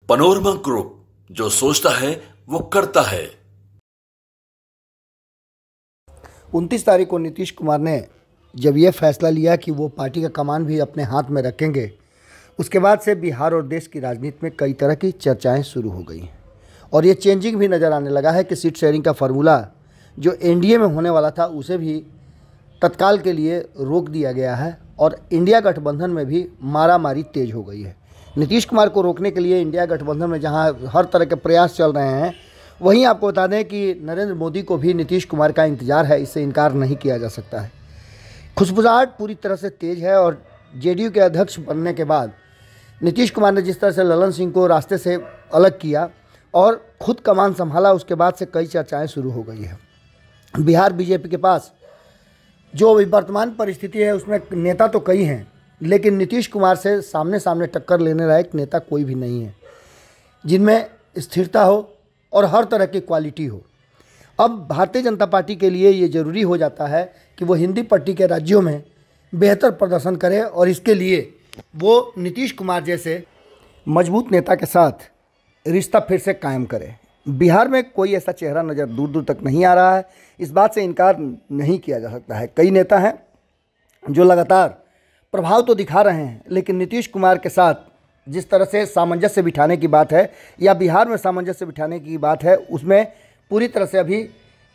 Panorama group, जो सोचता है वो करता है। 29 तारीख को नीतीश कुमार ने जब ये फैसला लिया कि वो पार्टी का कमान भी अपने हाथ में रखेंगे, उसके बाद से बिहार और देश की राजनीति में कई तरह की चर्चाएं शुरू हो गई और ये चेंजिंग भी नज़र आने लगा है कि सीट शेयरिंग का फार्मूला जो एनडीए में होने वाला था उसे भी तत्काल के लिए रोक दिया गया है और इंडिया गठबंधन में भी मारामारी तेज हो गई है। नीतीश कुमार को रोकने के लिए इंडिया गठबंधन में जहां हर तरह के प्रयास चल रहे हैं, वहीं आपको बता दें कि नरेंद्र मोदी को भी नीतीश कुमार का इंतजार है, इससे इनकार नहीं किया जा सकता है। खुशबुसाहट पूरी तरह से तेज है और जेडीयू के अध्यक्ष बनने के बाद नीतीश कुमार ने जिस तरह से ललन सिंह को रास्ते से अलग किया और खुद कमान संभाला, उसके बाद से कई चर्चाएं शुरू हो गई है। बिहार बीजेपी के पास जो अभी वर्तमान परिस्थिति है उसमें नेता तो कई हैं, लेकिन नीतीश कुमार से सामने सामने टक्कर लेने लायक नेता कोई भी नहीं है जिनमें स्थिरता हो और हर तरह की क्वालिटी हो। अब भारतीय जनता पार्टी के लिए ये ज़रूरी हो जाता है कि वो हिंदी पट्टी के राज्यों में बेहतर प्रदर्शन करे और इसके लिए वो नीतीश कुमार जैसे मजबूत नेता के साथ रिश्ता फिर से कायम करे। बिहार में कोई ऐसा चेहरा नज़र दूर दूर तक नहीं आ रहा है, इस बात से इनकार नहीं किया जा सकता है। कई नेता हैं जो लगातार प्रभाव तो दिखा रहे हैं, लेकिन नीतीश कुमार के साथ जिस तरह से सामंजस्य बिठाने की बात है या बिहार में सामंजस्य बिठाने की बात है, उसमें पूरी तरह से अभी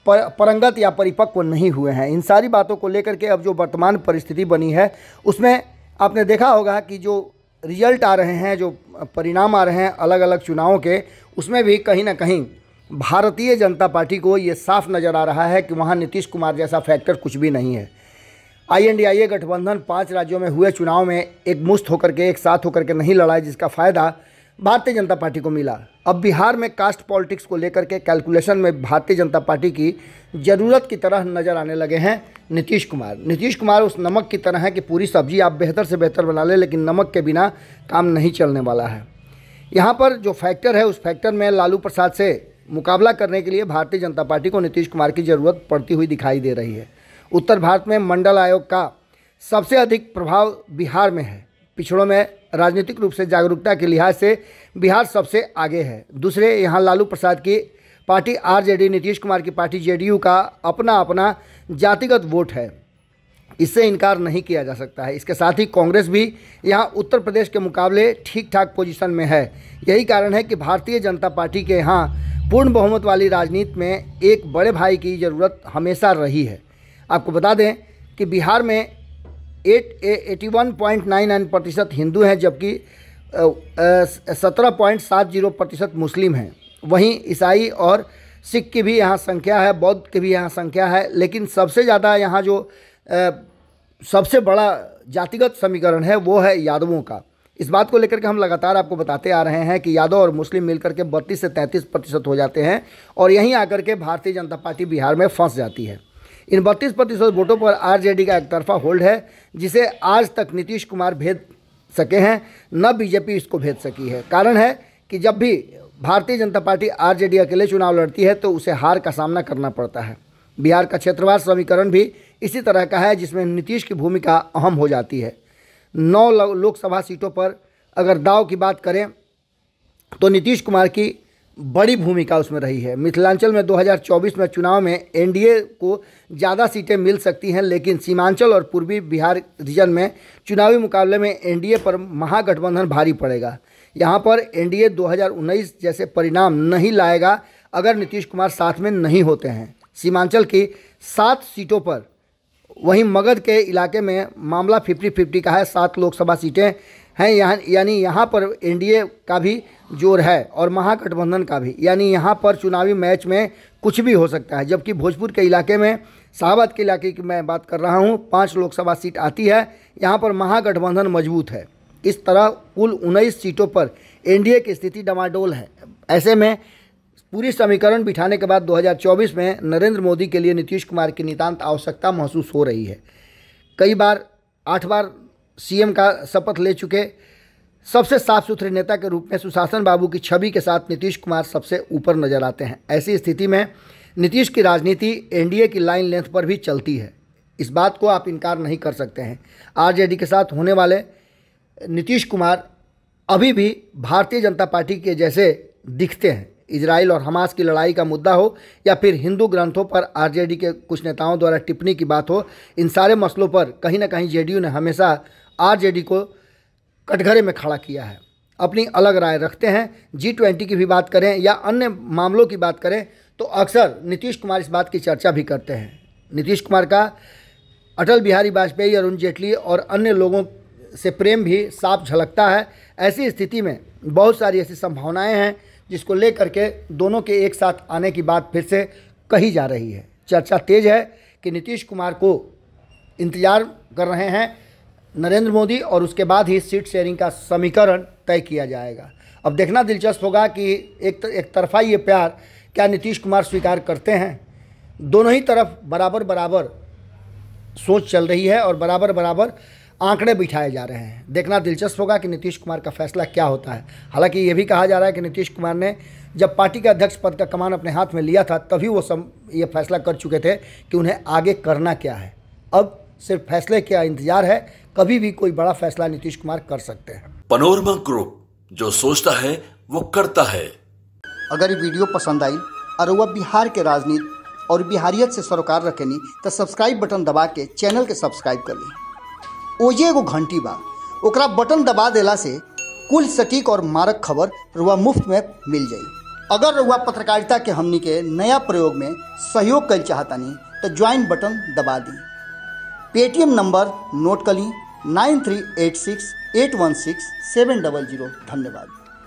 परंगत या परिपक्व नहीं हुए हैं। इन सारी बातों को लेकर के अब जो वर्तमान परिस्थिति बनी है उसमें आपने देखा होगा कि जो रिजल्ट आ रहे हैं, जो परिणाम आ रहे हैं अलग अलग चुनावों के, उसमें भी कहीं ना कहीं भारतीय जनता पार्टी को ये साफ नज़र आ रहा है कि वहाँ नीतीश कुमार जैसा फैक्टर कुछ भी नहीं है। INDIA गठबंधन 5 राज्यों में हुए चुनाव में एक मुश्त होकर के, एक साथ होकर के नहीं लड़ा, जिसका फ़ायदा भारतीय जनता पार्टी को मिला। अब बिहार में कास्ट पॉलिटिक्स को लेकर के कैलकुलेशन में भारतीय जनता पार्टी की ज़रूरत की तरह नज़र आने लगे हैं नीतीश कुमार। नीतीश कुमार उस नमक की तरह है कि पूरी सब्जी आप बेहतर से बेहतर बना ले, लेकिन नमक के बिना काम नहीं चलने वाला है। यहाँ पर जो फैक्टर है, उस फैक्टर में लालू प्रसाद से मुकाबला करने के लिए भारतीय जनता पार्टी को नीतीश कुमार की ज़रूरत पड़ती हुई दिखाई दे रही है। उत्तर भारत में मंडल आयोग का सबसे अधिक प्रभाव बिहार में है। पिछड़ों में राजनीतिक रूप से जागरूकता के लिहाज से बिहार सबसे आगे है। दूसरे, यहाँ लालू प्रसाद की पार्टी RJD, नीतीश कुमार की पार्टी JDU का अपना अपना जातिगत वोट है, इससे इनकार नहीं किया जा सकता है। इसके साथ ही कांग्रेस भी यहाँ उत्तर प्रदेश के मुकाबले ठीक ठाक पोजीशन में है। यही कारण है कि भारतीय जनता पार्टी के यहाँ पूर्ण बहुमत वाली राजनीति में एक बड़े भाई की ज़रूरत हमेशा रही है। आपको बता दें कि बिहार में 81.99% हिंदू हैं, जबकि 17.70% मुस्लिम हैं। वहीं ईसाई और सिख की भी यहाँ संख्या है, बौद्ध की भी यहाँ संख्या है, लेकिन सबसे ज़्यादा यहाँ जो सबसे बड़ा जातिगत समीकरण है वो है यादवों का। इस बात को लेकर के हम लगातार आपको बताते आ रहे हैं कि यादव और मुस्लिम मिलकर के 32 से 33% हो जाते हैं और यहीं आकर के भारतीय जनता पार्टी बिहार में फंस जाती है। इन 32% वोटों पर RJD का एकतरफा होल्ड है, जिसे आज तक नीतीश कुमार भेद सके हैं, न बीजेपी इसको भेद सकी है। कारण है कि जब भी भारतीय जनता पार्टी RJD अकेले चुनाव लड़ती है तो उसे हार का सामना करना पड़ता है। बिहार का क्षेत्रवार समीकरण भी इसी तरह का है, जिसमें नीतीश की भूमिका अहम हो जाती है। 9 लोकसभा सीटों पर अगर दाव की बात करें तो नीतीश कुमार की बड़ी भूमिका उसमें रही है। मिथिलांचल में 2024 में चुनाव में NDA को ज़्यादा सीटें मिल सकती हैं, लेकिन सीमांचल और पूर्वी बिहार रीजन में चुनावी मुकाबले में NDA पर महागठबंधन भारी पड़ेगा। यहाँ पर NDA 2019 जैसे परिणाम नहीं लाएगा अगर नीतीश कुमार साथ में नहीं होते हैं। सीमांचल की 7 सीटों पर, वहीं मगध के इलाके में मामला 50-50 का है, 7 लोकसभा सीटें हैं यहाँ, यानी यहाँ पर NDA का भी जोर है और महागठबंधन का भी, यानी यहाँ पर चुनावी मैच में कुछ भी हो सकता है। जबकि भोजपुर के इलाके में, शाहाबाद के इलाके की मैं बात कर रहा हूँ, 5 लोकसभा सीट आती है, यहाँ पर महागठबंधन मजबूत है। इस तरह कुल 19 सीटों पर NDA की स्थिति डमाडोल है। ऐसे में पूरी समीकरण बिठाने के बाद 2024 में नरेंद्र मोदी के लिए नीतीश कुमार की नितांत आवश्यकता महसूस हो रही है। कई बार 8 बार CM का शपथ ले चुके सबसे साफ सुथरे नेता के रूप में सुशासन बाबू की छवि के साथ नीतीश कुमार सबसे ऊपर नजर आते हैं। ऐसी स्थिति में नीतीश की राजनीति NDA की लाइन लेंथ पर भी चलती है, इस बात को आप इनकार नहीं कर सकते हैं। RJD के साथ होने वाले नीतीश कुमार अभी भी भारतीय जनता पार्टी के जैसे दिखते हैं। इजराइल और हमास की लड़ाई का मुद्दा हो या फिर हिंदू ग्रंथों पर आरजेडी के कुछ नेताओं द्वारा टिप्पणी की बात हो, इन सारे मसलों पर कहीं ना कहीं जेडीयू ने हमेशा आरजेडी को कटघरे में खड़ा किया है। अपनी अलग राय रखते हैं। G20 की भी बात करें या अन्य मामलों की बात करें तो अक्सर नीतीश कुमार इस बात की चर्चा भी करते हैं। नीतीश कुमार का अटल बिहारी वाजपेयी, अरुण जेटली और अन्य लोगों से प्रेम भी साफ झलकता है। ऐसी स्थिति में बहुत सारी ऐसी संभावनाएं हैं जिसको लेकर के दोनों के एक साथ आने की बात फिर से कही जा रही है। चर्चा तेज है कि नीतीश कुमार को इंतजार कर रहे हैं नरेंद्र मोदी और उसके बाद ही सीट शेयरिंग का समीकरण तय किया जाएगा। अब देखना दिलचस्प होगा कि एक तरफा ये प्यार क्या नीतीश कुमार स्वीकार करते हैं। दोनों ही तरफ बराबर बराबर सोच चल रही है और बराबर बराबर आंकड़े बिठाए जा रहे हैं। देखना दिलचस्प होगा कि नीतीश कुमार का फैसला क्या होता है। हालांकि ये भी कहा जा रहा है कि नीतीश कुमार ने जब पार्टी के अध्यक्ष पद का कमान अपने हाथ में लिया था तभी वो ये फैसला कर चुके थे कि उन्हें आगे करना क्या है। अब सिर्फ फैसले का इंतजार है। कभी भी कोई बड़ा फैसला नीतीश कुमार कर सकते हैं। पनोरमा ग्रुप, जो सोचता है वो करता है। अगर ये वीडियो पसंद आई और वह बिहार के राजनीति और बिहारियत से सरोकार रखेनी तो सब्सक्राइब बटन दबा के चैनल के सब्सक्राइब कर ली। ओजे एगो घंटी बा, ओकरा बटन दबा देला से कुल सटीक और मारक खबर रुआ मुफ्त में मिल जाई। अगर रुआ पत्रकारिता के हमनी के नया प्रयोग में सहयोग कर चाहतानी तो ज्वाइन बटन दबा दी। पेटीएम नंबर नोट कर ली 9386816700। धन्यवाद।